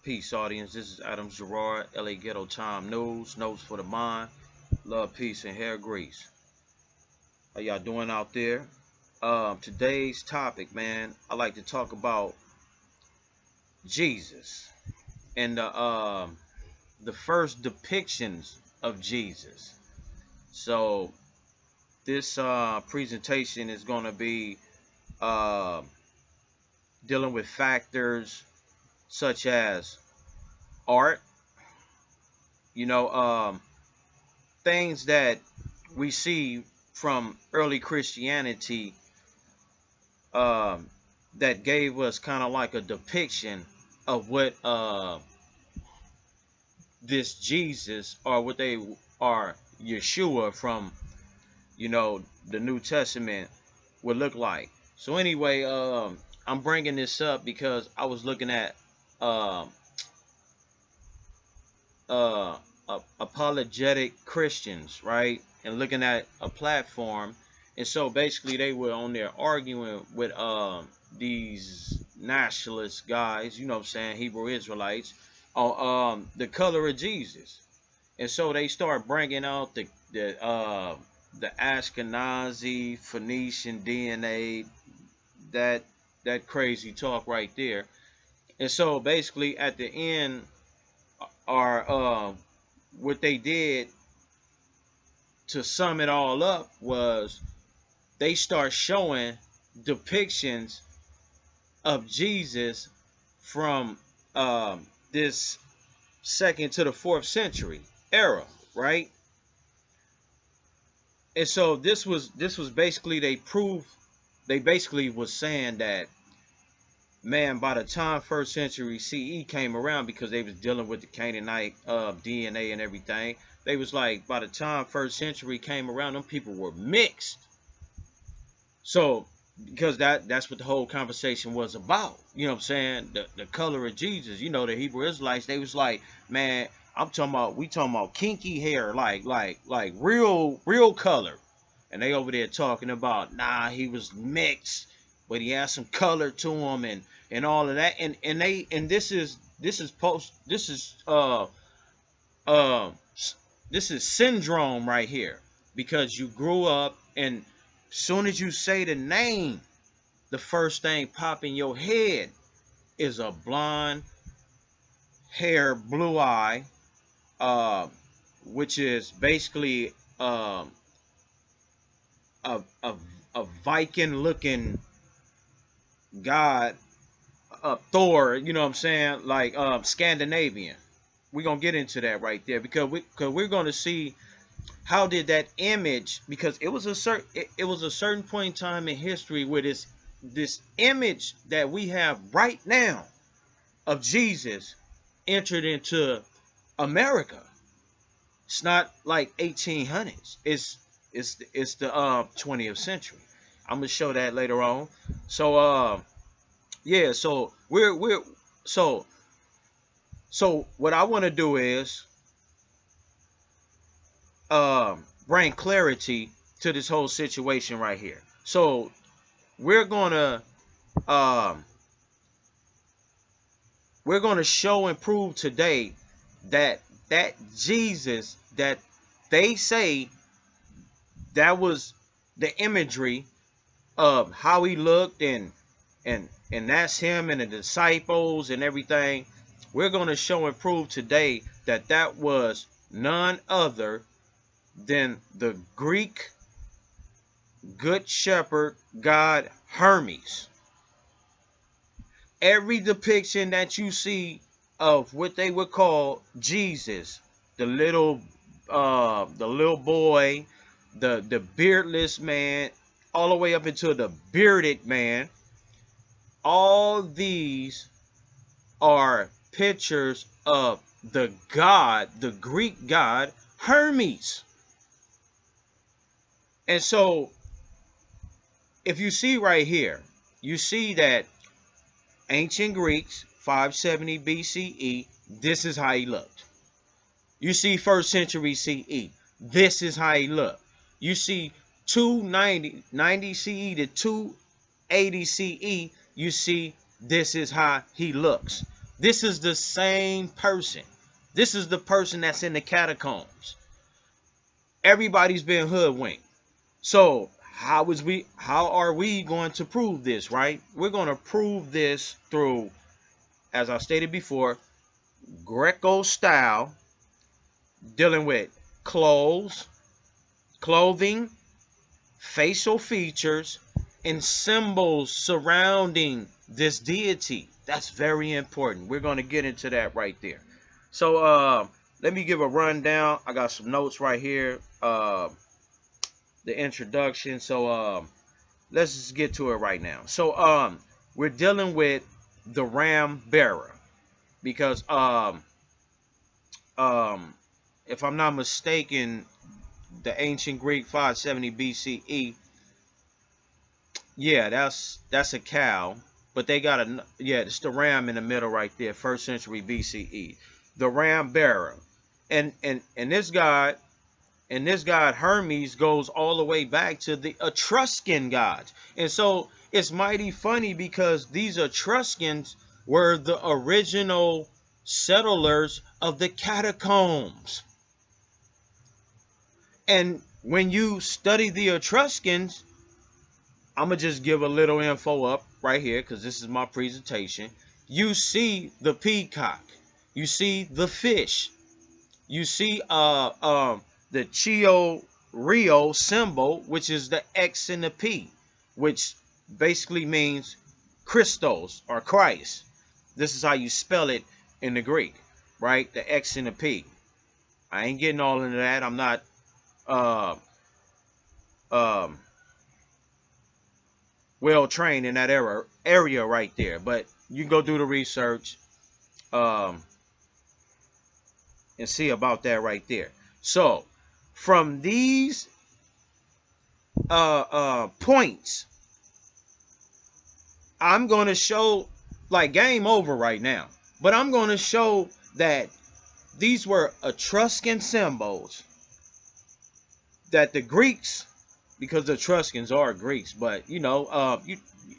Peace, audience. This is Adam Gerard, LA Ghetto Time News, Notes for the Mind, Love, Peace, and Hair Grease. How y'all doing out there? Today's topic, man, I like to talk about Jesus and the first depictions of Jesus. So this presentation is going to be uh, dealing with factors such as art, you know, things that we see from early Christianity that gave us kind of like a depiction of what this Jesus, or what they are, Yeshua from, the New Testament would look like. So anyway, I'm bringing this up because I was looking at uh, uh, apologetic Christians, right? And looking at a platform. And so basically they were on there arguing with these nationalist guys, you know what I'm saying, Hebrew Israelites, on the color of Jesus. And so they start bringing out the Ashkenazi Phoenician DNA, that crazy talk right there. And so basically at the end, are what they did to sum it all up was they start showing depictions of Jesus from this second to the fourth century era, right? And so this was basically they basically was saying that, man, by the time first century CE came around, because they was dealing with the Canaanite DNA and everything, they was like, by the time first century came around, them people were mixed. So because that's what the whole conversation was about, you know what I'm saying, the color of Jesus, the Hebrew Israelites, they was like, man, we talking about kinky hair, like real color. And they over there talking about, nah, he was mixed, but he had some color to him and all of that. And this is syndrome right here, because you grew up, and soon as you say the name, the first thing pop in your head is a blonde hair, blue eye, which is basically a Viking looking god, Thor, you know what I'm saying, like Scandinavian. We're gonna get into that right there, because we're gonna see how did that image, because it was a certain point in time in history where this image that we have right now of Jesus entered into America. It's not like 1800s. It's the 20th century. I'm gonna show that later on. So yeah, so so what I want to do is bring clarity to this whole situation right here. So we're gonna show and prove today that Jesus that they say, that was the imagery of how he looked, and that's him and the disciples and everything. We're going to show and prove today that that was none other than the Greek good shepherd god Hermes. Every depiction that you see of what they would call Jesus, the little boy, the beardless man, all the way up into the bearded man, all these are pictures of the Greek god Hermes. And so if you see right here, you see that ancient Greeks, 570 BCE, this is how he looked. You see first century CE, this is how he looked. You see 290 CE to 280 CE, you see this is how he looks. This is the same person. This is the person that's in the catacombs. Everybody's been hoodwinked. So how are we going to prove this, right? We're going to prove this through, as I stated before, Greco style, dealing with clothing, facial features, and symbols surrounding this deity. That's very important. We're going to get into that right there. So let me give a rundown. I got some notes right here. The introduction. So let's just get to it right now. So we're dealing with the ram bearer, because if I'm not mistaken, the ancient Greek 570 BCE, yeah, that's a cow, but they got it's the ram in the middle right there, 1st century BCE, the ram bearer, and this god Hermes goes all the way back to the Etruscan gods. And so it's mighty funny, because these Etruscans were the original settlers of the catacombs. And when you study the Etruscans, I'm going to just give a little info up right here, because this is my presentation. You see the peacock. You see the fish. You see the Chio Rio symbol, which is the X and the P, which basically means Christos or Christ. This is how you spell it in the Greek, right? The X and the P. I ain't getting all into that. I'm not well trained in that area right there, but you can go do the research and see about that right there. So from these points, I'm going to show, like, game over right now, but I'm going to show that these were Etruscan symbols that the Greeks, because the Etruscans are Greeks, but you know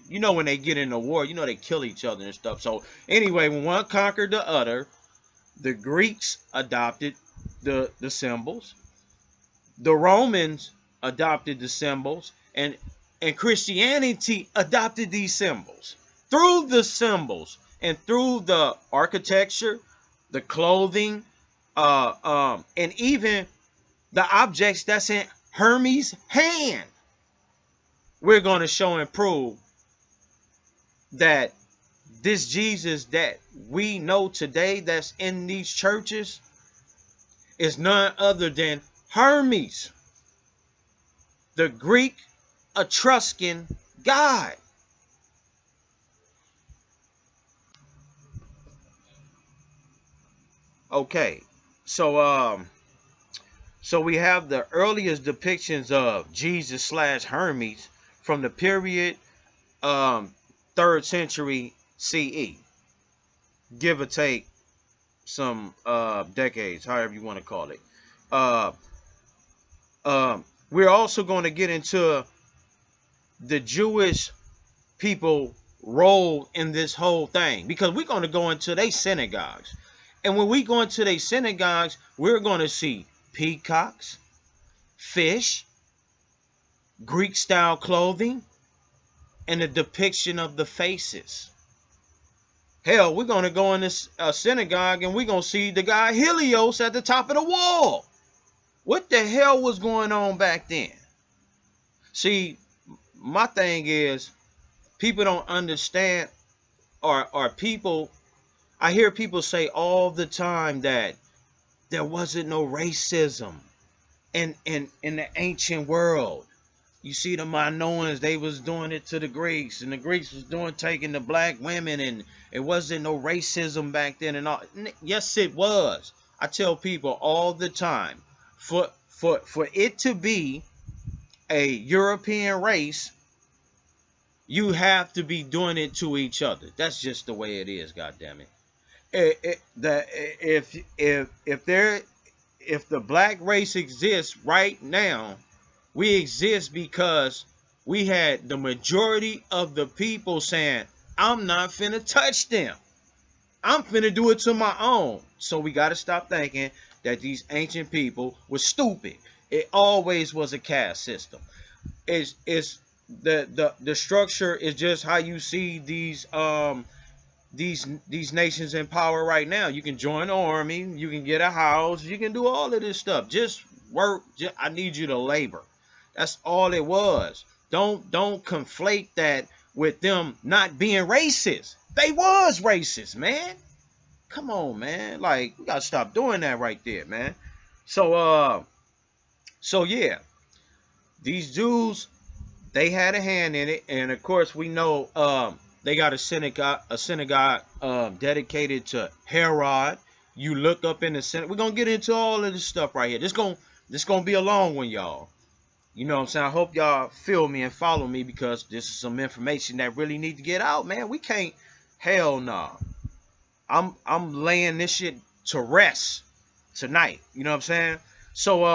when they get into war, you know, they kill each other and stuff. So anyway, when one conquered the other, the Greeks adopted the symbols, the Romans adopted the symbols, and Christianity adopted these symbols. Through the symbols and through the architecture, the clothing, and even the objects that's in Hermes' hand, we're going to show and prove that this Jesus that we know today that's in these churches is none other than Hermes, the Greek Etruscan god. Okay, so we have the earliest depictions of Jesus / Hermes from the period 3rd century CE, give or take some decades, however you want to call it. We're also going to get into the Jewish people role in this whole thing, because we're going to go into their synagogues. And when we go into their synagogues, we're going to see peacocks, fish, Greek style clothing, and a depiction of the faces. Hell, we're going to go in this synagogue and we're going to see the guy Helios at the top of the wall. What the hell was going on back then? See, my thing is, people don't understand, or people, I hear people say all the time that there wasn't no racism in the ancient world. You see, the Minoans, they was doing it to the Greeks, and the Greeks was taking the black women, and it wasn't no racism back then and all. Yes, it was. I tell people all the time, for it to be a European race, you have to be doing it to each other. That's just the way it is, goddammit. If the black race exists right now, we exist because we had the majority of the people saying, I'm not finna touch them. I'm finna do it to my own. So we got to stop thinking that these ancient people were stupid. It always was a caste system. It's the structure is just how you see these nations in power right now. You can join the army, you can get a house, you can do all of this stuff. Just work. I need you to labor. That's all it was. Don't conflate that with them not being racist. They was racist, man. Come on, man. Like, we gotta stop doing that right there, man. So yeah, these Jews, they had a hand in it, and of course we know they got a synagogue dedicated to Herod. You look up in the synagogue. We're gonna get into all of this stuff right here. This gonna be a long one, y'all. You know what I'm saying? I hope y'all feel me and follow me, because this is some information that really need to get out, man. We can't. Hell no. I'm laying this shit to rest tonight. You know what I'm saying? So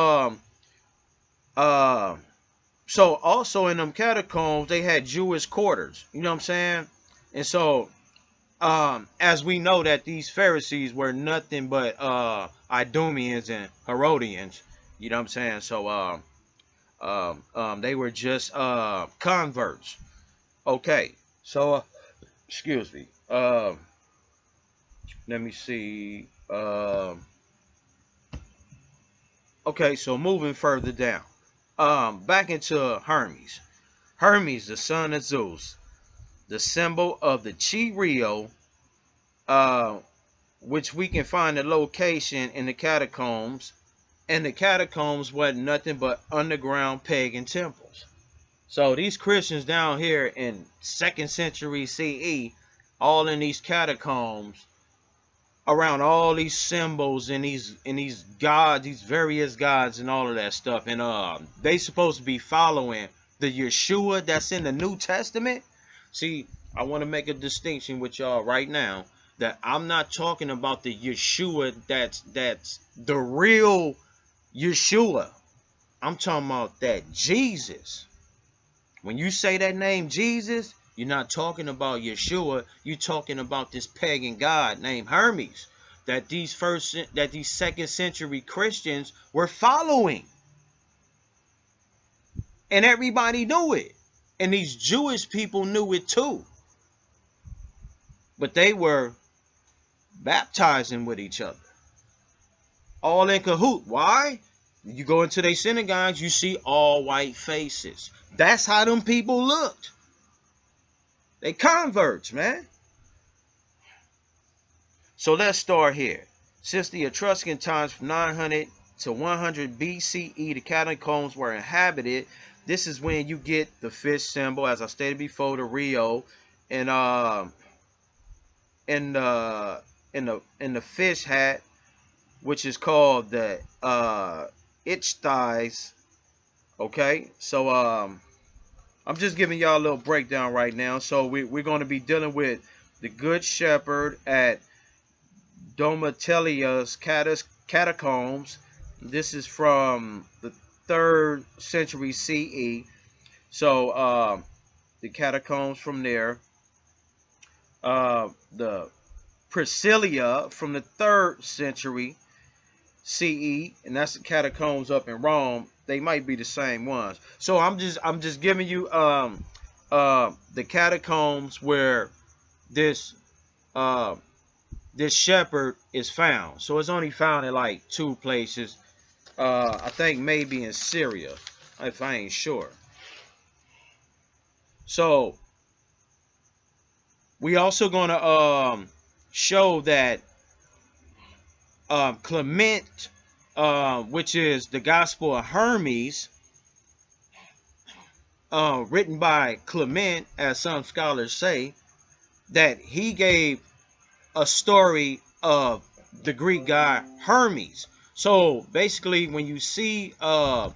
also in them catacombs, they had Jewish quarters. You know what I'm saying? And so as we know that these Pharisees were nothing but Idumeans and Herodians. You know what I'm saying? So they were just converts. Okay. So excuse me. Let me see. Okay, so moving further down. Back into Hermes. Hermes, the son of Zeus, the symbol of the Chi Rio, which we can find the location in the catacombs. And the catacombs wasn't nothing but underground pagan temples. So these Christians down here in 2nd century CE, all in these catacombs, around all these symbols and these gods, these various gods and all of that stuff. And they supposed to be following the Yeshua that's in the New Testament. See, I want to make a distinction with y'all right now, that I'm not talking about the Yeshua that's the real Yeshua. I'm talking about that Jesus. When you say that name Jesus, you're not talking about Yeshua. You're talking about this pagan god named Hermes that these 2nd century Christians were following. And everybody knew it. And these Jewish people knew it too. But they were baptizing with each other. All in cahoot. Why? You go into their synagogues, you see all white faces. That's how them people looked. They converts, man. So let's start here. Since the Etruscan times from 900 to 100 BCE, the catacombs were inhabited. This is when you get the fish symbol, as I stated before, the Rio, and in the fish hat, which is called the itch thighs. Okay, so I'm just giving y'all a little breakdown right now. So we're going to be dealing with the Good Shepherd at Domitilia's catacombs. This is from the 3rd century CE. So the catacombs from there. The Priscilla from the 3rd century CE, and that's the catacombs up in Rome. They might be the same ones. So I'm just giving you the catacombs where this shepherd is found. So it's only found in like 2 places. I think maybe in Syria, if I ain't sure. So we also gonna show that Clement, which is the Gospel of Hermes, written by Clement, as some scholars say, that he gave a story of the Greek god Hermes. So basically, when you see Hermes,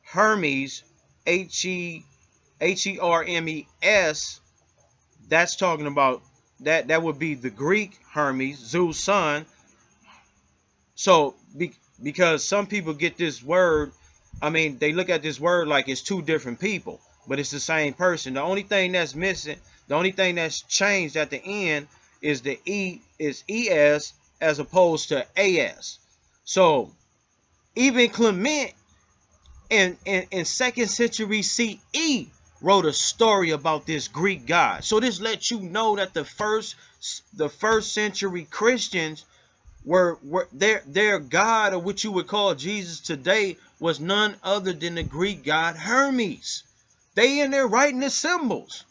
Hermes, that's talking about that would be the Greek Hermes, Zeus' son. So because some people get this word, I mean, they look at this word like it's 2 different people, but it's the same person. The only thing that's missing, the only thing that's changed at the end is the es as opposed to as. So even Clement in 2nd century CE wrote a story about this Greek god. So this lets you know that the first century Christians were their god, or what you would call Jesus today, was none other than the Greek god Hermes. They in there writing the symbols.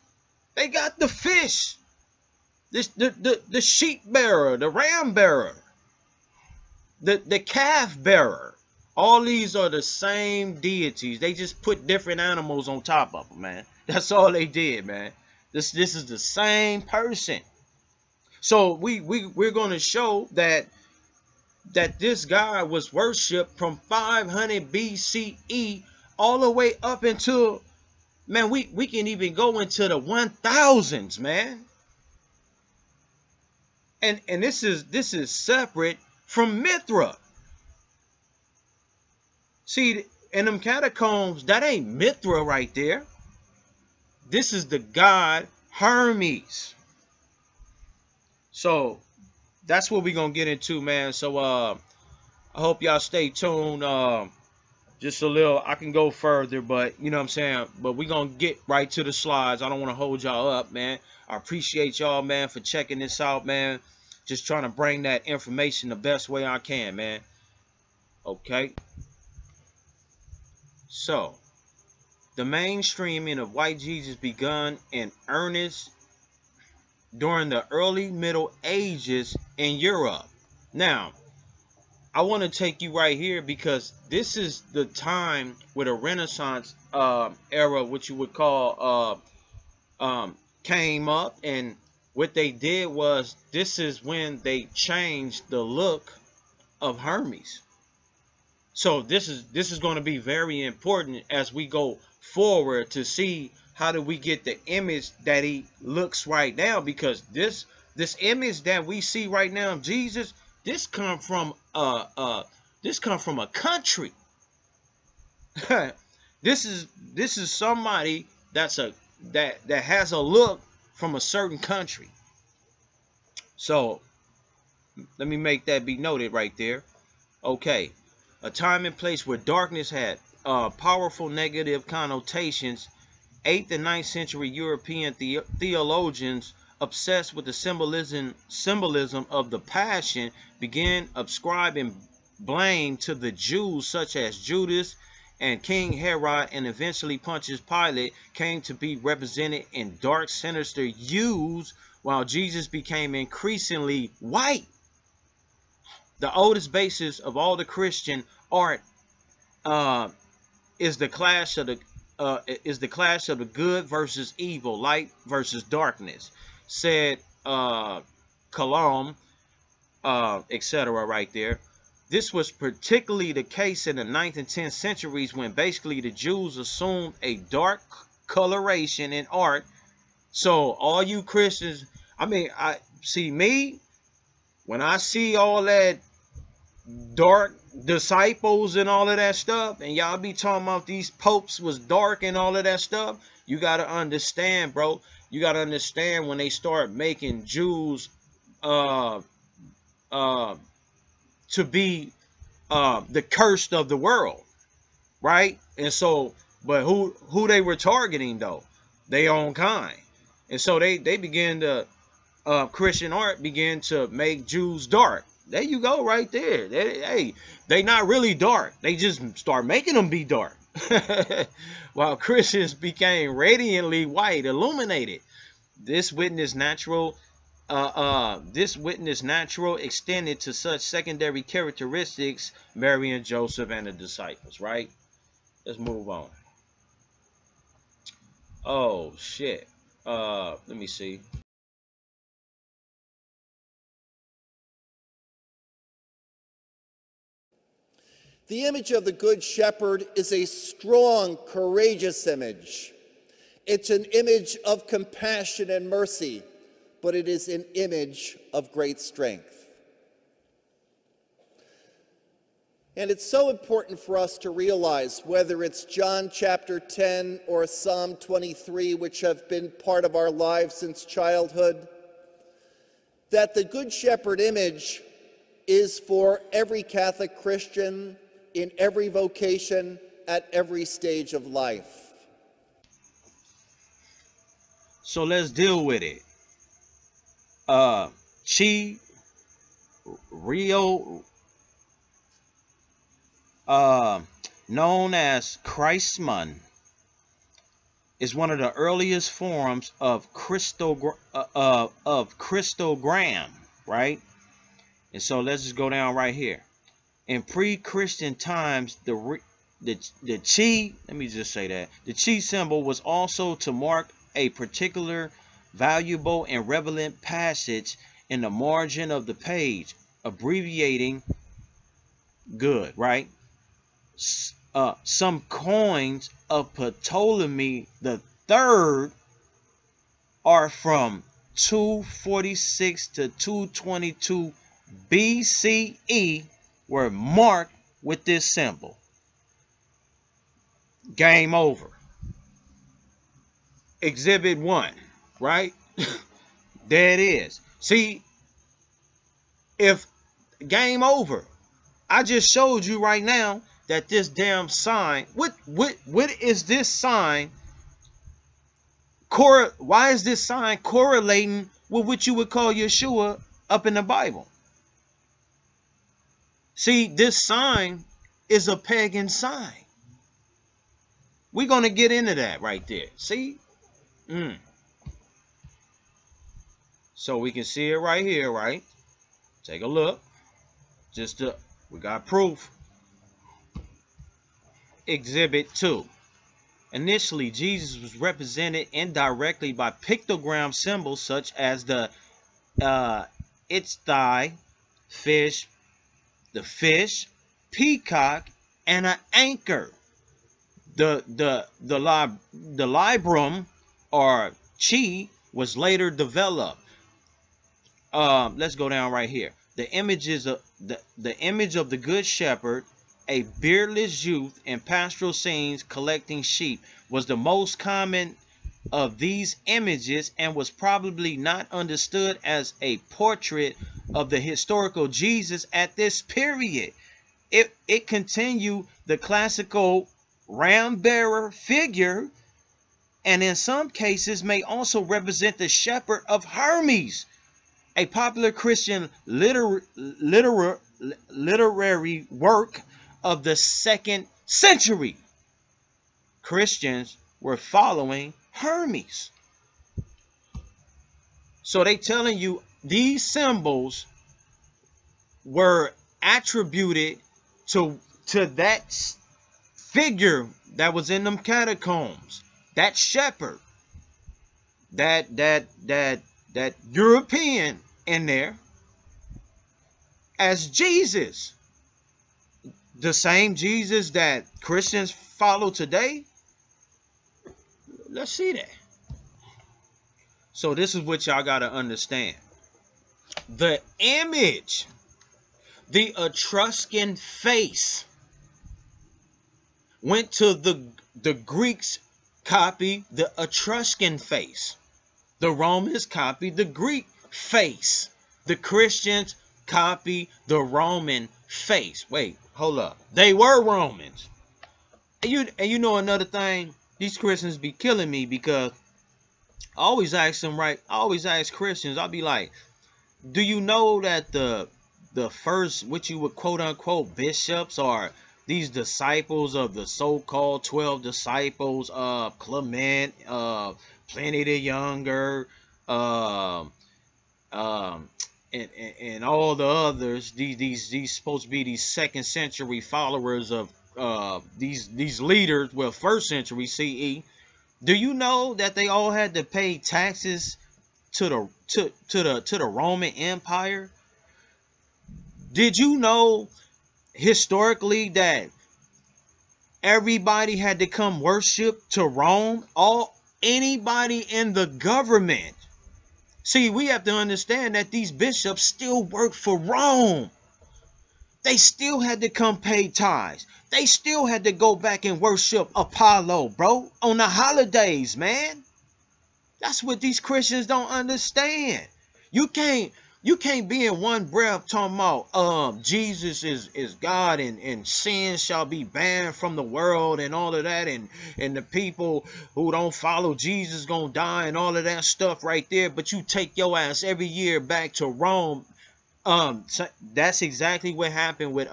They got the fish, the sheep bearer, the ram bearer, the calf bearer. All these are the same deities. They just put different animals on top of them, man. That's all they did, man. This is the same person. So we're going to show that this guy was worshipped from 500 BCE all the way up until, man, we can even go into the 1000s, man. And this is separate from Mithra. See, in them catacombs, that ain't Mithra right there. This is the god Hermes. So that's what we're gonna get into, man. So I hope y'all stay tuned. Just a little, I can go further, but you know what I'm saying. But we're gonna get right to the slides. I don't want to hold y'all up, man. I appreciate y'all, man, for checking this out, man. Just trying to bring that information the best way I can, man. Okay. So, the mainstreaming of white Jesus begun in earnest during the early Middle Ages in Europe. Now, I want to take you right here because this is the time where the Renaissance era, what you would call, came up. And what they did was, this is when they changed the look of Hermes. So this is going to be very important as we go forward to see how do we get the image that he looks right now, because this image that we see right now of Jesus, this come from a country. This is somebody that has a look from a certain country. So let me make that be noted right there. Okay. A time and place where darkness had powerful negative connotations. 8th and 9th century European theologians obsessed with the symbolism of the Passion began ascribing blame to the Jews, such as Judas and King Herod, and eventually Pontius Pilate came to be represented in dark, sinister hues, while Jesus became increasingly white. The oldest basis of all the Christian art is the clash of the good versus evil, light versus darkness, said Colomb, etc. right there. This was particularly the case in the 9th and 10th centuries, when basically the Jews assumed a dark coloration in art. So all you Christians, I mean, I see me when I see all that dark disciples and all of that stuff, and y'all be talking about these popes was dark and all of that stuff, you got to understand, bro. You got to understand when they start making Jews to be the cursed of the world, right? And so, but who they were targeting though? Their own kind. And so they began to Christian art began to make Jews dark. There you go, right there. They not really dark. They just start making them be dark. While Christians became radiantly white, illuminated. This witness natural extended to such secondary characteristics, Mary and Joseph and the disciples, right? Let's move on. Oh shit. Let me see. The image of the Good Shepherd is a strong, courageous image. It's an image of compassion and mercy, but it is an image of great strength. And it's so important for us to realize, whether it's John chapter 10 or Psalm 23, which have been part of our lives since childhood, that the Good Shepherd image is for every Catholic Christian in every vocation at every stage of life. So let's deal with it. Chi Rio, known as Christman, is one of the earliest forms of Christogram, right? And so let's just go down right here. In pre-Christian times, the chi, let me just say that, the chi symbol was also to mark a particular valuable and relevant passage in the margin of the page, abbreviating good, right? Some coins of Ptolemy the Third are from 246 to 222 BCE were marked with this symbol. Game over. Exhibit 1, right? There it is. See, if game over, I just showed you right now that this damn sign, what is this sign? Why is this sign correlating with what you would call Yeshua up in the Bible? See, this sign is a pagan sign. We're going to get into that right there. See? So we can see it right here, right? Take a look. We got proof. Exhibit 2. Initially, Jesus was represented indirectly by pictogram symbols such as the itzthai, fish, the fish, peacock, and an anchor. The librum or chi was later developed. Let's go down right here. The images of the image of the Good Shepherd, a beardless youth in pastoral scenes collecting sheep, was the most common of these images and was probably not understood as a portrait of the historical Jesus at this period. It continued the classical ram bearer figure, and in some cases may also represent the shepherd of Hermes, a popular Christian literary work of the 2nd century. Christians were following Hermes. So they telling you these symbols were attributed to that figure that was in them catacombs, that shepherd, that European in there, as Jesus, the same Jesus that Christians follow today. Let's see that. So this is what y'all got to understand. The image, the Etruscan face, went to the Greeks copy the Etruscan face. The Romans copied the Greek face. The Christians copy the Roman face. Wait, hold up. They were Romans. And you know another thing? These Christians be killing me because I always ask them, right? I always ask Christians, I'll be like, do you know that the first, what you would quote unquote bishops are these disciples of the so-called 12 disciples of Clement, Pliny the Younger, and all the others, these supposed to be these 2nd century followers of these leaders, well, 1st century CE. Do you know that they all had to pay taxes to the Roman Empire? Did you know historically that everybody had to come worship to Rome? Anybody in the government. See, we have to understand that these bishops still work for Rome. They still had to come pay tithes. They still had to go back and worship Apollo, bro, on the holidays, man. That's what these Christians don't understand. You can't You can't be in one breath talking about Jesus is God and sin shall be banned from the world and all of that, and the people who don't follow Jesus gonna die and all of that stuff right there. But you take your ass every year back to Rome. So that's exactly what happened with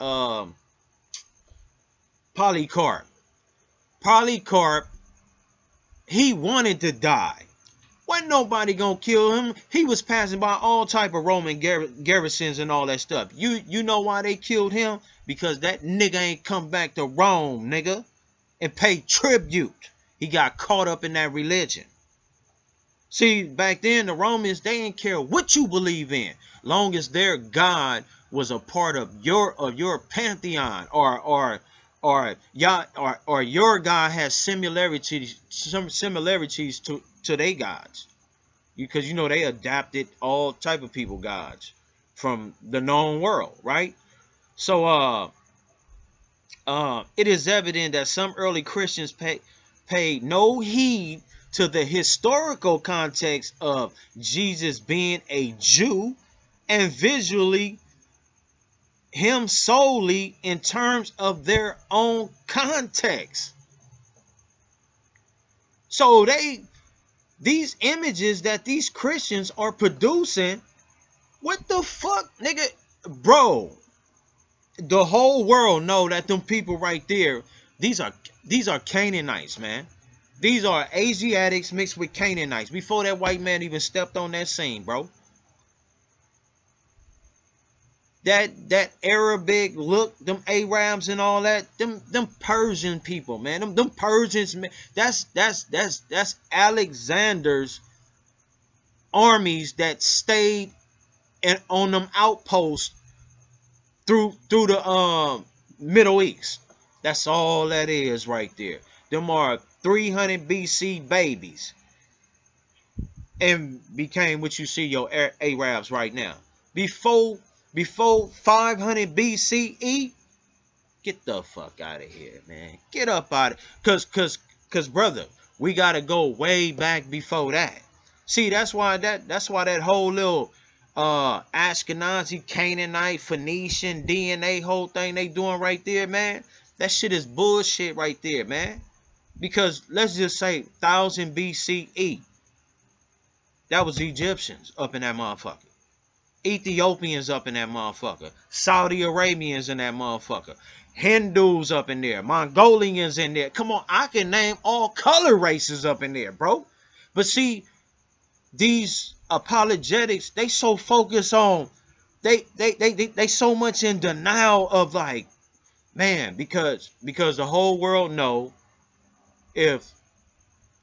Polycarp. Polycarp, he wanted to die. Wasn't nobody gonna kill him. He was passing by all type of Roman garrisons and all that stuff. You know why they killed him? Because that nigga ain't come back to Rome, nigga, and pay tribute. He got caught up in that religion. See, back then the Romans, they didn't care what you believe in, long as their God was a part of your pantheon, or your God has some similarities to their gods. Because you know they adapted all type of people gods from the known world, right? So it is evident that some early Christians paid no heed to the historical context of Jesus being a Jew, and visually him solely in terms of their own context. So these images that these Christians are producing, what the fuck, nigga? Bro, the whole world know that them people right there, these are Canaanites, man. These are Asiatics mixed with Canaanites before that white man even stepped on that scene, bro. That Arabic look, them Arabs and all that, them Persian people, man. Them Persians, man. That's Alexander's armies that stayed on them outposts through the Middle East. That's all that is right there. Them are 300 BC babies and became what you see your Arabs right now. Before 500 BCE, get the fuck out of here, man. Get up out of, cause brother, we gotta go way back before that. See, that's why that whole little Ashkenazi, Canaanite, Phoenician, DNA whole thing they doing right there, man. That shit is bullshit right there, man. Because let's just say 1000 BCE, that was Egyptians up in that motherfucker. Ethiopians up in that motherfucker. Saudi Arabians in that motherfucker. Hindus up in there. Mongolians in there. Come on, I can name all color races up in there, bro. But see, these apologetics, they so focused on, they so much in denial of, like, man, because the whole world know, if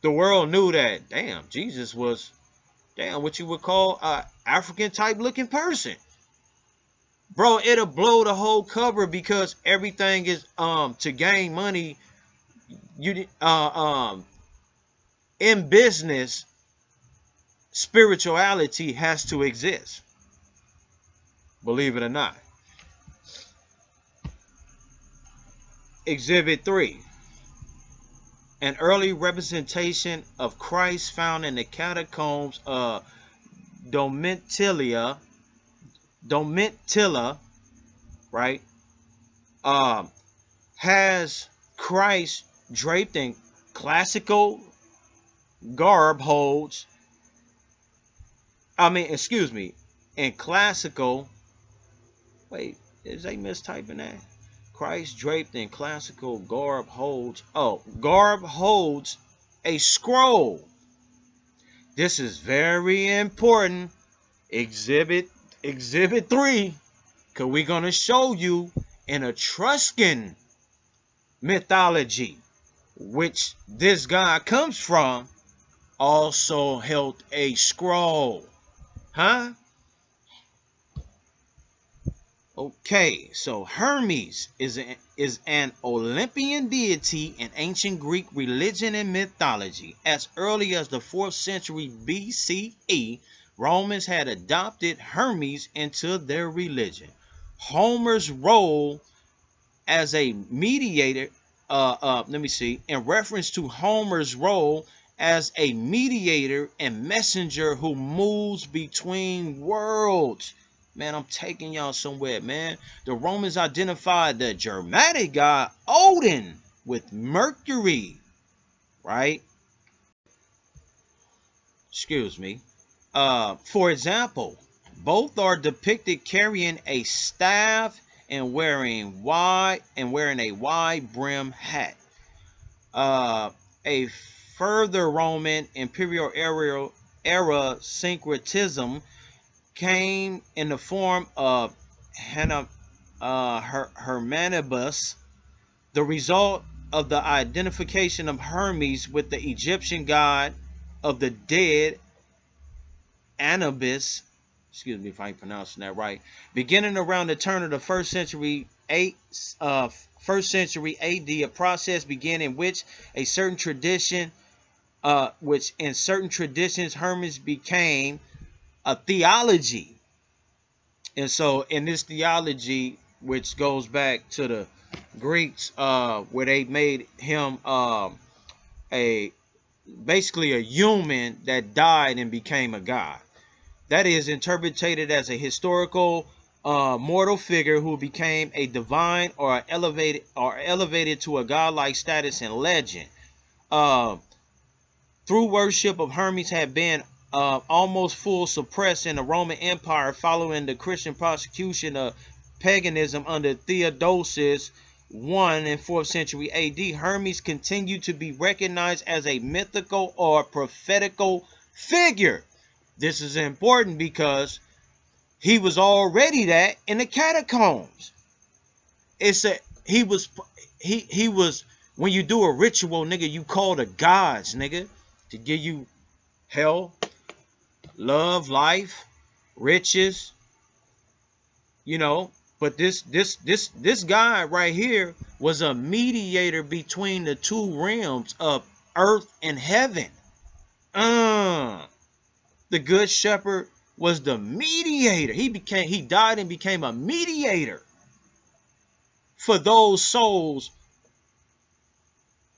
the world knew that, damn, Jesus was, damn, what you would call a African type looking person, bro, it'll blow the whole cover, because everything is to gain money. You in business, spirituality has to exist, believe it or not. Exhibit 3. An early representation of Christ found in the catacombs of Domitilla, right? Has Christ draped in classical garb holds. In classical. Wait, is they mistyping that? Christ draped in classical garb holds. Oh, garb holds a scroll. This is very important. Exhibit 3. Because we're going to show you in Etruscan mythology, which this guy comes from, also held a scroll. Huh? Okay, so Hermes is an Olympian deity in ancient Greek religion and mythology. As early as the 4th century BCE, Romans had adopted Hermes into their religion. Homer's role as a mediator, in reference to Homer's role as a mediator and messenger who moves between worlds. Man, I'm taking y'all somewhere, man. The Romans identified the Germanic god Odin with Mercury, right? Excuse me. For example, both are depicted carrying a staff and wearing a wide brim hat. A further Roman imperial era syncretism came in the form of Hermanibus, the result of the identification of Hermes with the Egyptian god of the dead, Anubis. Excuse me if I ain't pronouncing that right. Beginning around the turn of the first century AD, a process began in which in certain traditions Hermes became a theology. And so in this theology, which goes back to the Greeks, where they made him a basically a human that died and became a god. That is interpreted as a historical mortal figure who became a divine or elevated to a godlike status and legend. Through worship of Hermes had been almost full suppressed in the Roman Empire following the Christian persecution of paganism under Theodosius I in 4th century AD. Hermes continued to be recognized as a mythical or prophetical figure. This is important because he was already that in the catacombs. He was when you do a ritual, nigga, you call the gods, nigga, to give you health, love, life, riches, you know. But this guy right here was a mediator between the two realms of earth and heaven. The good shepherd was the mediator. He died and became a mediator for those souls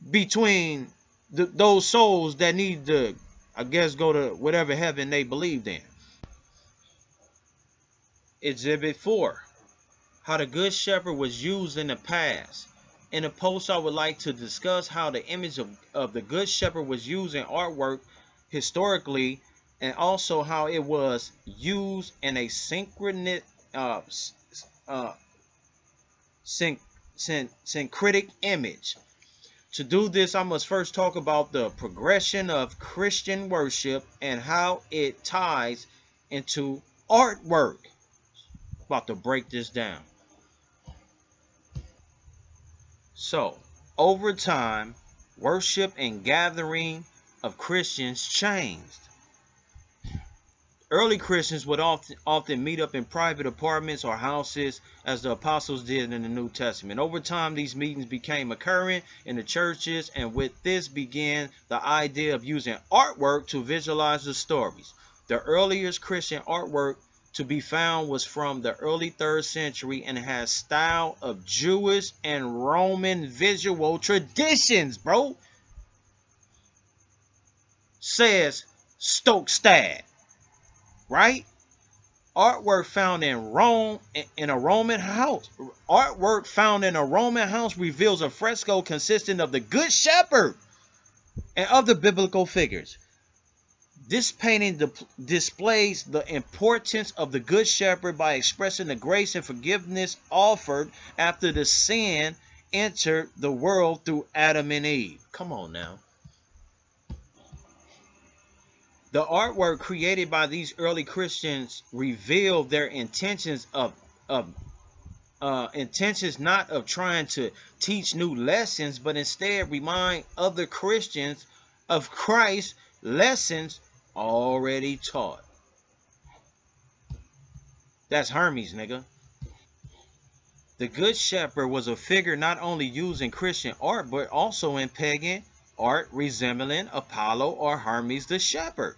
between those souls that need to, I guess, go to whatever heaven they believed in. Exhibit 4. How the good shepherd was used in the past. In the post, I would like to discuss how the image of the good shepherd was used in artwork historically, and also how it was used in a syncretic image. To do this, I must first talk about the progression of Christian worship and how it ties into artwork. About to break this down. So, over time, worship and gathering of Christians changed. Early Christians would often meet up in private apartments or houses, as the apostles did in the New Testament. Over time, these meetings became occurrent in the churches, and with this began the idea of using artwork to visualize the stories. The earliest Christian artwork to be found was from the early 3rd century and has style of Jewish and Roman visual traditions, bro. Says Stokestad. Right? Artwork found in Rome, in a Roman house. Artwork found in a Roman house reveals a fresco consisting of the Good Shepherd and other biblical figures. This painting displays the importance of the Good Shepherd by expressing the grace and forgiveness offered after the sin entered the world through Adam and Eve. Come on now. The artwork created by these early Christians revealed their intentions intentions not of trying to teach new lessons, but instead remind other Christians of Christ's lessons already taught. That's Hermes, nigga. The Good Shepherd was a figure not only used in Christian art, but also in pagan art resembling Apollo or Hermes the Shepherd.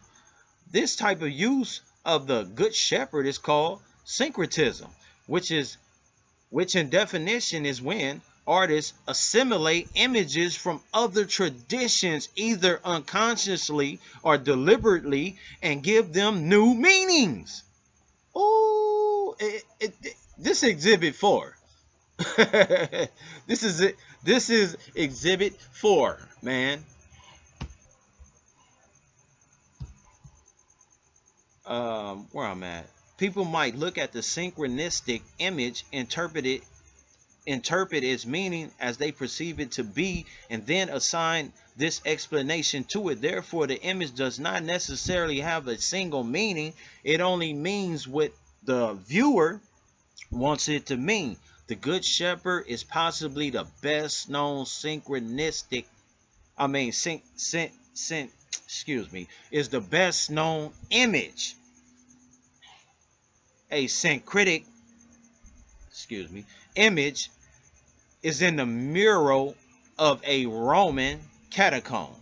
This type of use of the Good Shepherd is called syncretism, which in definition is when artists assimilate images from other traditions, either unconsciously or deliberately, and give them new meanings. Oh, this exhibit 4. This is it. This is exhibit 4, man. Where I'm at. People might look at the synchronistic image, interpret its meaning as they perceive it to be, and then assign this explanation to it. Therefore, the image does not necessarily have a single meaning. It only means what the viewer wants it to mean. The Good Shepherd is possibly the best known synchronistic, is the best known image. A syncretic, image is in the mural of a Roman catacomb.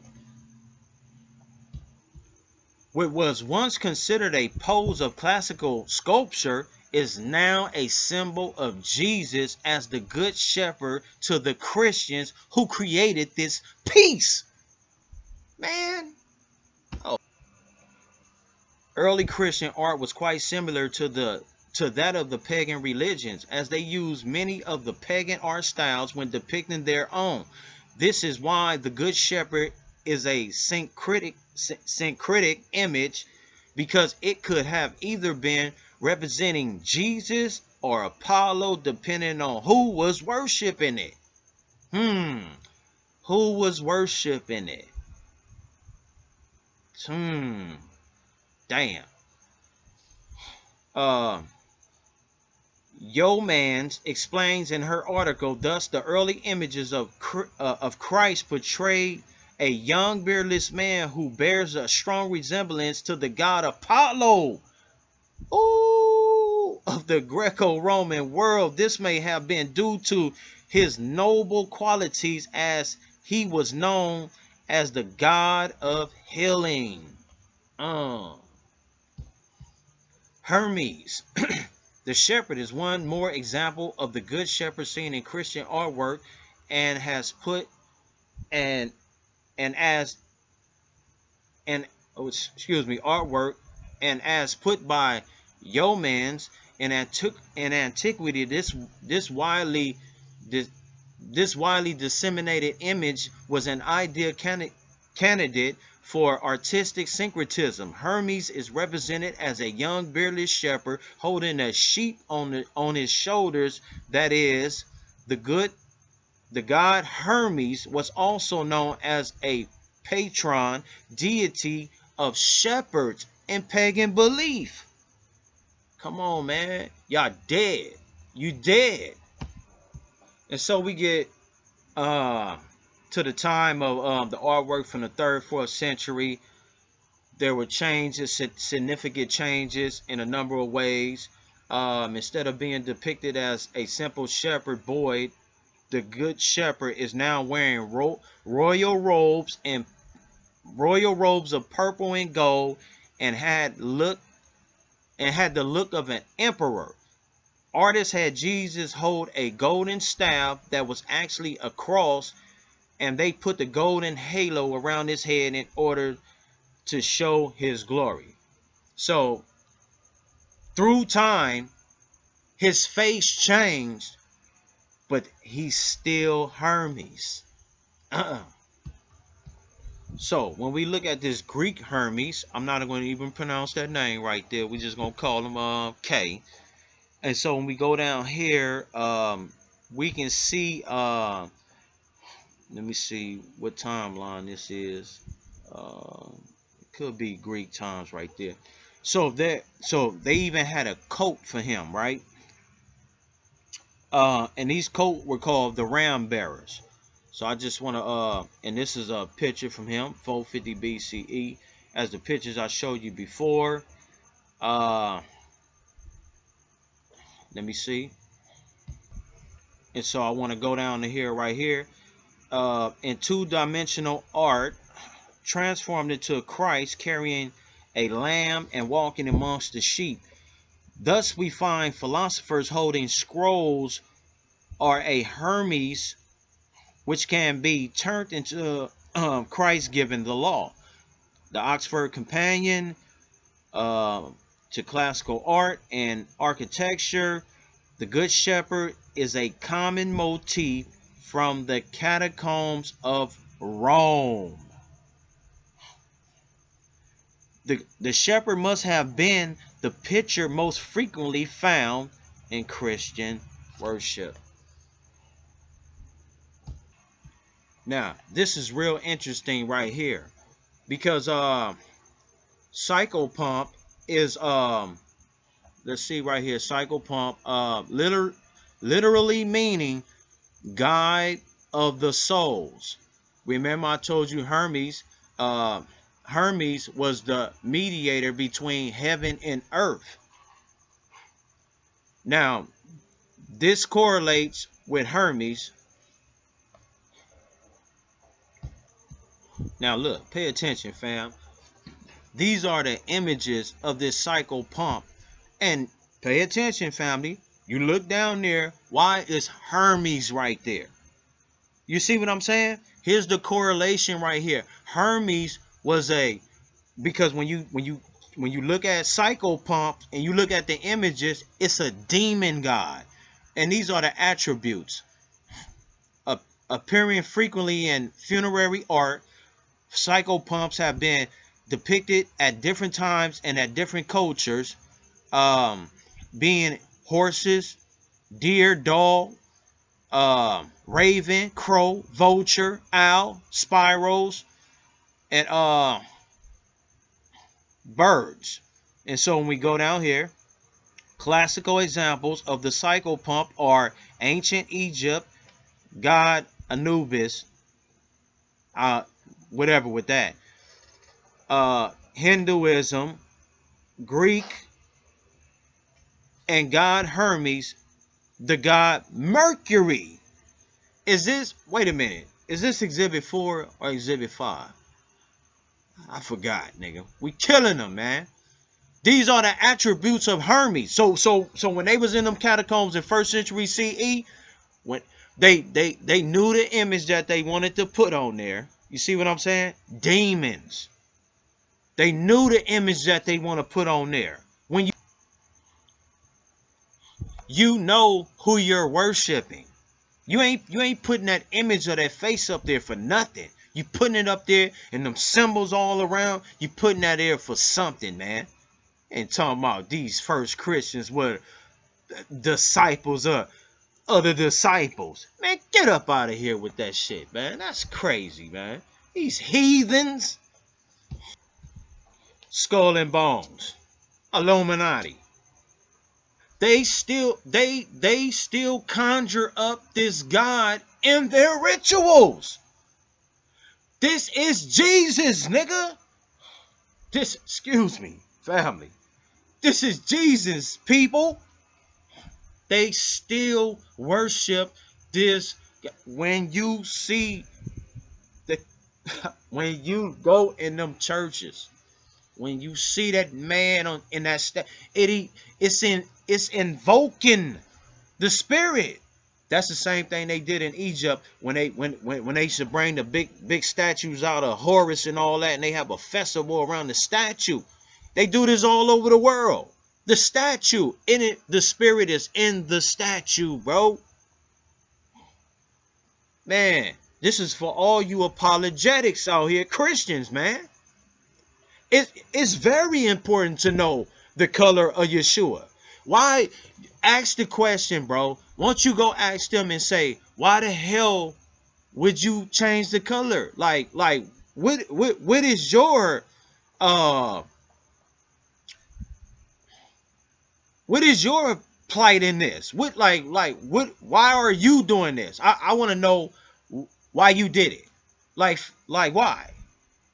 What was once considered a pose of classical sculpture is now a symbol of Jesus as the Good Shepherd to the Christians who created this piece. Man. Oh. Early Christian art was quite similar to that of the pagan religions, as they used many of the pagan art styles when depicting their own. This is why the Good Shepherd is a syncretic image, because it could have either been representing Jesus or Apollo, depending on who was worshiping it. Who was worshiping it? Damn. Yeomans explains in her article, thus the early images of Christ portrayed a young beardless man who bears a strong resemblance to the god Apollo, of the Greco-Roman world. This may have been due to his noble qualities, as he was known as the god of healing. Hermes. The shepherd is one more example of the Good Shepherd seen in Christian artwork, and has put artwork, and as put by Yeomans in antiquity. This widely disseminated image was an ideal candidate for artistic syncretism. Hermes is represented as a young beardless shepherd holding a sheep on his shoulders. That is, the god Hermes was also known as a patron deity of shepherds in pagan belief. Come on, man. Y'all dead. You dead. And so we get to the time of the artwork from the 3rd, 4th century. There were changes, significant changes in a number of ways. Instead of being depicted as a simple shepherd boy, the Good Shepherd is now wearing royal robes of purple and gold, and had the look of an emperor. Artists had Jesus hold a golden staff that was actually a cross, and they put the golden halo around his head in order to show his glory. So through time, his face changed, but he's still Hermes. So when we look at this Greek Hermes, I'm not going to even pronounce that name right there. We're just going to call him K. And so when we go down here, we can see, let me see what timeline this is. It could be Greek times right there. So they even had a coat for him, right? And these coats were called the ram bearers. So I just want to, and this is a picture from him, 450 BCE, as the pictures I showed you before. Let me see. And so I want to go down to here, right here. In two-dimensional art, transformed into Christ carrying a lamb and walking amongst the sheep. Thus we find philosophers holding scrolls or a Hermes, which can be turned into Christ given the law. The Oxford Companion to Classical Art and Architecture. The Good Shepherd is a common motif from the catacombs of Rome. The shepherd must have been the picture most frequently found in Christian worship. Now, this is real interesting right here because psychopomp is let's see right here, psychopomp literally meaning guide of the souls. Remember I told you Hermes Hermes was the mediator between heaven and earth. Now, this correlates with Hermes. Now look, pay attention, fam. These are the images of this psychopomp. And pay attention, family. You look down there. Why is Hermes right there? You see what I'm saying? Here's the correlation right here. Hermes was because when you look at psychopomp and you look at the images, it's a demon god. And these are the attributes. Appearing frequently in funerary art, psychopomps have been depicted at different times and at different cultures, being horses, deer, dog, raven, crow, vulture, owl, spirals, and birds. And so when we go down here, classical examples of the psychopomp are ancient Egypt, god Anubis, whatever with that, Hinduism, Greek, and god Hermes, the god Mercury. Is this, wait a minute, is this exhibit 4 or exhibit 5? I forgot, nigga. We killing them, man. These are the attributes of Hermes. So when they was in them catacombs in 1st century CE, when they knew the image that they wanted to put on there. You see what I'm saying? Demons. They knew the image that they want to put on there. When you know who you're worshiping. You ain't putting that image of that face up there for nothing. You putting it up there and them symbols all around. You putting that there for something, man. And talking about these first Christians were disciples of other disciples. Man, get up out of here with that shit, man. That's crazy, man. These heathens. Skull and Bones. Illuminati. They still conjure up this God in their rituals. This is Jesus, nigga. Excuse me, family. This is Jesus, people. They still worship this. When you see when you go in them churches, when you see that man in that it's invoking the spirit. That's the same thing they did in Egypt when they used to bring the big statues out of Horus and all that, and they have a festival around the statue. They do this all over the world. The statue in it, the spirit is in the statue, bro. Man, this is for all you apologetics out here, Christians, man. It's very important to know the color of Yeshua. Why? Ask the question, bro. Won't you go ask them and say, why the hell would you change the color? Like what is your what is your plight in this? What why are you doing this? I want to know why you did it. Like why?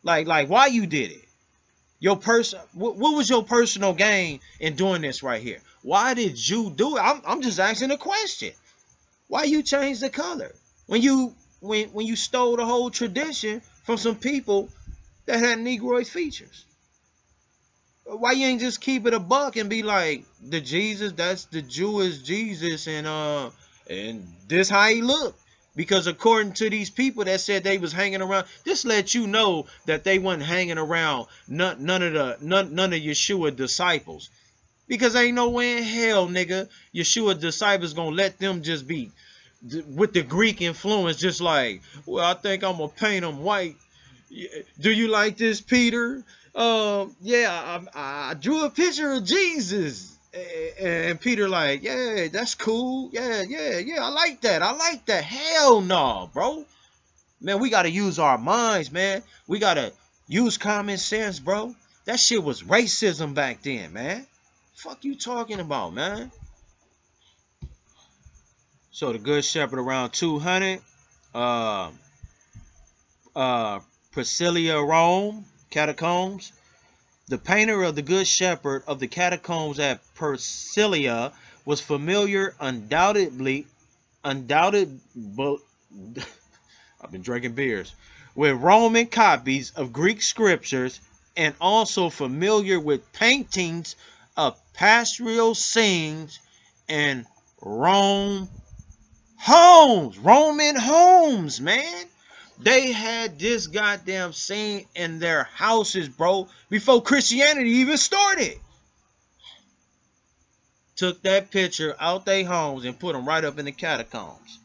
Like why you did it? What was your personal gain in doing this right here? Why did you do it? I'm just asking a question. Why you change the color when you stole the whole tradition from some people that had Negroid features? Why you ain't just keep it a buck and be like, the Jesus, that's the Jewish Jesus, and And this how he looked. Because according to these people that said they was hanging around, this lets you know that they wasn't hanging around none of Yeshua disciples. Because ain't no way in hell, nigga, Yeshua disciples gonna let them just be with the Greek influence, just like, well, I think I'm gonna paint them white. Do you like this, Peter? Yeah, I drew a picture of Jesus. And Peter like, yeah, that's cool. Yeah, I like that. I like that. Hell no, bro. Man, we got to use our minds, man. We got to use common sense, bro. That shit was racism back then, man. Fuck you talking about, man? So the Good Shepherd around 200. Uh, Priscilla, Rome, catacombs. The painter of the Good Shepherd of the catacombs at Priscilla was familiar, but I've been drinking beers, with Roman copies of Greek scriptures, and also familiar with paintings of pastoral scenes and Roman homes, man. They had this goddamn scene in their houses, bro, before Christianity even started. Took that picture out their homes and put them right up in the catacombs.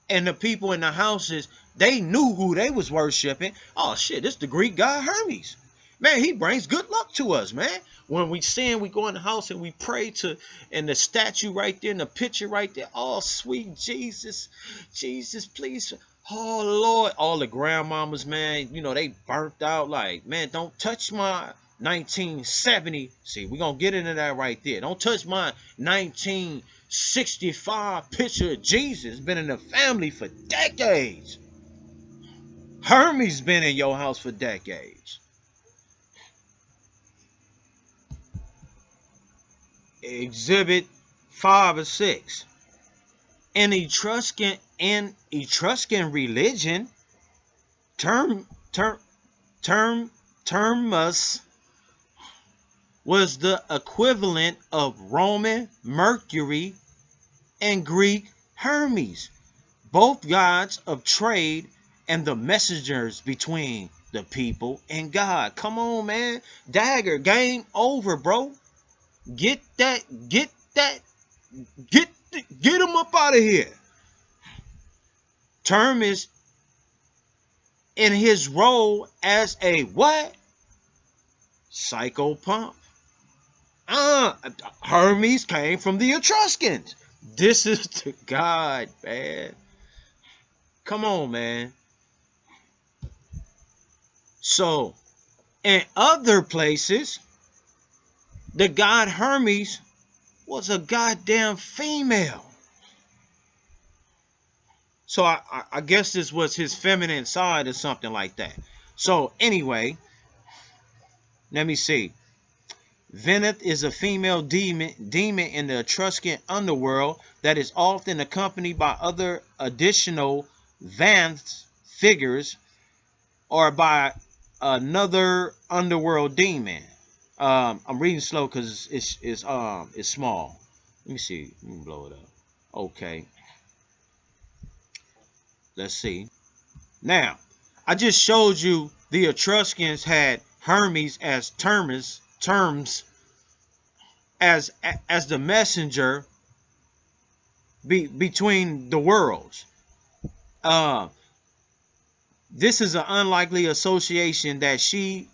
And the people in the houses, they knew who they was worshiping. Oh shit, this is the Greek god Hermes. Man, he brings good luck to us, man. When we sin, we go in the house and we pray to, and the statue right there, and the picture right there. Oh, sweet Jesus, Jesus, please. Oh Lord, all the grandmamas, man, you know, they burnt out like, man, don't touch my 1970. See, we're gonna get into that right there. Don't touch my 1965 picture of Jesus. Been in the family for decades. Hermes been in your house for decades. Exhibit 5 or 6. In Etruscan religion, Termus was the equivalent of Roman Mercury and Greek Hermes, both gods of trade and the messengers between the people and God. Come on, man. Dagger, game over, bro. Get him up out of here. Termus, in his role as a what? Psychopomp. Hermes came from the Etruscans. This is the god, man. Come on, man. So, in other places, the god Hermes was a goddamn female. So I guess this was his feminine side or something like that. So anyway, let me see. Venus is a female demon in the Etruscan underworld that is often accompanied by other additional Vanth figures or by another underworld demon. I'm reading slow because it's small. Let me see. Let me blow it up. Okay. Let's see. Now, I just showed you the Etruscans had Hermes as terms as the messenger between the worlds. This is an unlikely association that she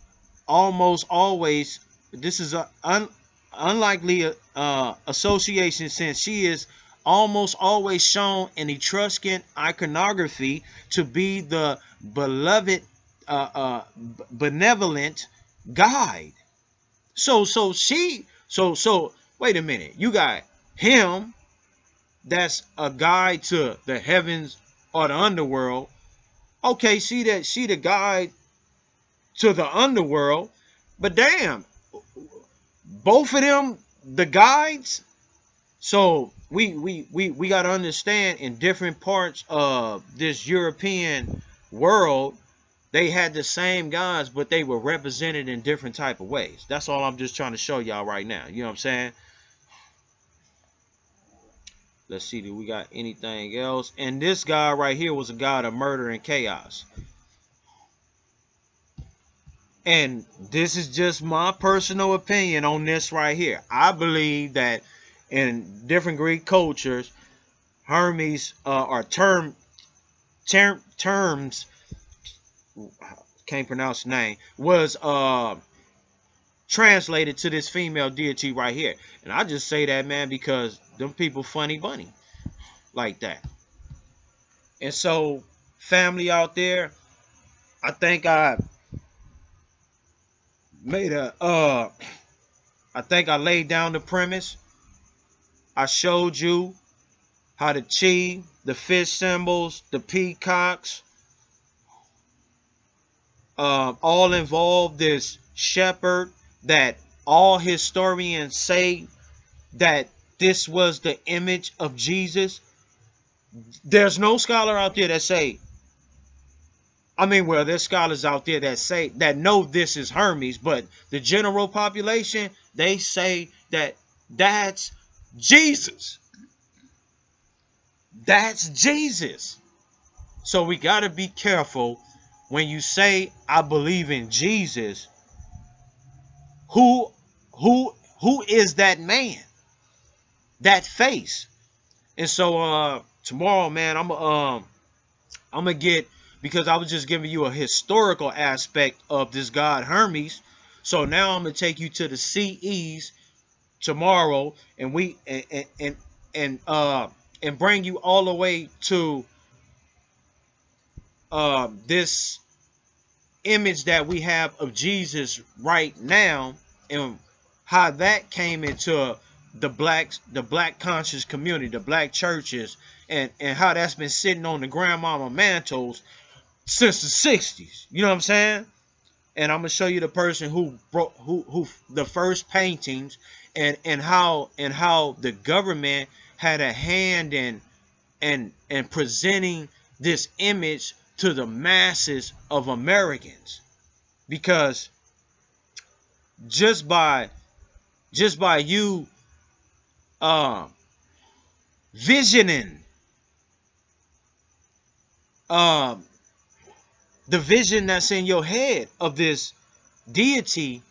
almost always. This is an unlikely association since she is almost always shown in Etruscan iconography to be the beloved, benevolent guide. So wait a minute. You got him, that's a guide to the heavens or the underworld. Okay, see that she the guide to the underworld, but damn, both of them the guides. So we got to understand, in different parts of this European world, they had the same gods, but they were represented in different type of ways. That's all I'm just trying to show y'all right now. You know what I'm saying? Let's see, do we got anything else? And this guy right here was a god of murder and chaos. And this is just my personal opinion on this right here. I believe that in different Greek cultures, Hermes are terms, can't pronounce the name, was translated to this female deity right here. And I just say that, man, because them people funny bunny like that. And so, family out there, I think I made a I think I laid down the premise. I showed you how the chi, the fish symbols, the peacocks, all involve this shepherd that all historians say that this was the image of Jesus. There's no scholar out there that say, I mean, well, there's scholars out there that say, that know this is Hermes, but the general population, they say that that's Jesus. That's Jesus. So we got to be careful when you say, I believe in Jesus. Who is that man? That face? And so tomorrow, man, I'm gonna get, because I was just giving you a historical aspect of this god Hermes. So now I'm gonna take you to the CEs tomorrow, and we and bring you all the way to this image that we have of Jesus right now, and how that came into the black conscious community, the black churches, and how that's been sitting on the grandmama mantles since the 60s. You know what I'm saying? And I'm gonna show you the person who brought who the first paintings, and how the government had a hand in and presenting this image to the masses of Americans. Because just by you visioning the vision that's in your head of this deity,